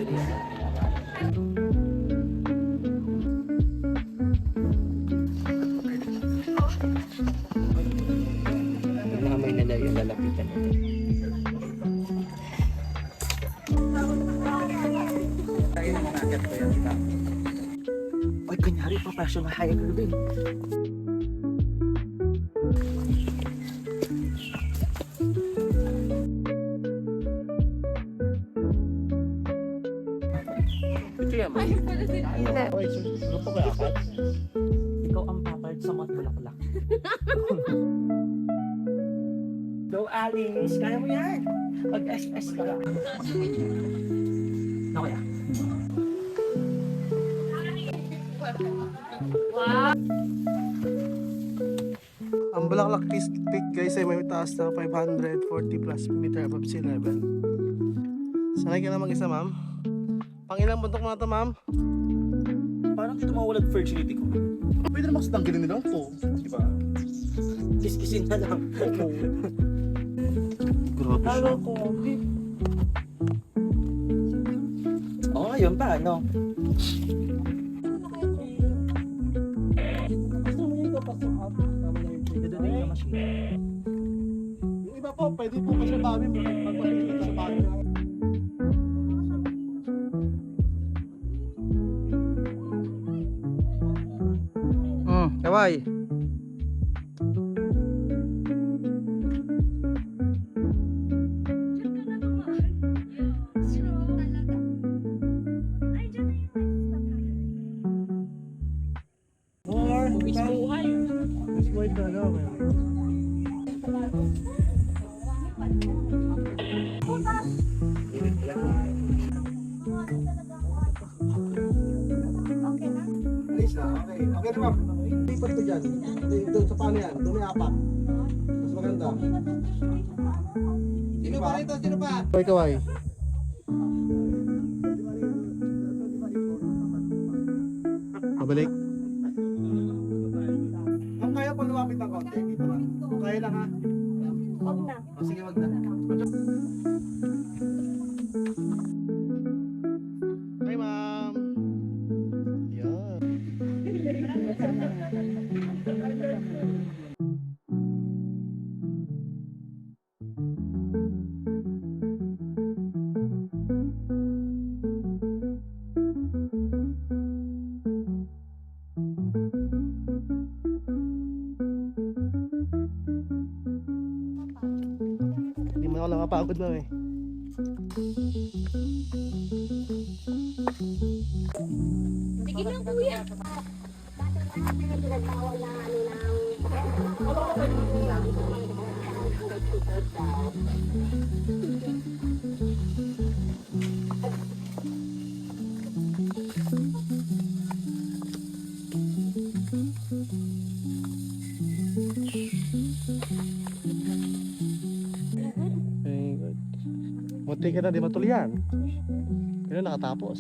Namay na lang yung lalapitan nito. Ay, kanyari professional hiker din. Ito yan, Ayun pala din. Hindi. okay, so pa kaya ka? Ikaw ang papayag sa mga bulaklak. Go Alice, kaya mo yan. Mag-SS ka lang. Ako ya. Ang Bulaklak Peak guys ay may taas na 540 plus meter above sea level. Sanay ka na mag-isa ma'am? Pang ilang bundok mo na to ma'am? Parang dito mawalan virginity ko. Pwede naman sa tanggalin nila to. Di ba? Kiskisin na lang. Grabe siya. Oo, oh, yun pa, ano? Yung iba po, pwede po pa sa bawi mo. Magpapilipit sa bawi. Kaway. More. Ubis buhay. Mas buhay talaga. Alis na, okay. Okay na ma'am. Lipat ko dyan. Doon sa paano yan? Doon may apat. Mas maganda. Sino pa rito? Sino pa? Kaway. Pabalik. Ma'am, kaya po lumapit ng konti. Dito lang. Kung kaya lang ha. Huwag na. O, sige, wag na. Hi, ma'am. Yan. Hindi mo ako nakapagod na eh. Sige lang, kuya. Very good. Munti ka na, di matuloy yan. Pero nakatapos.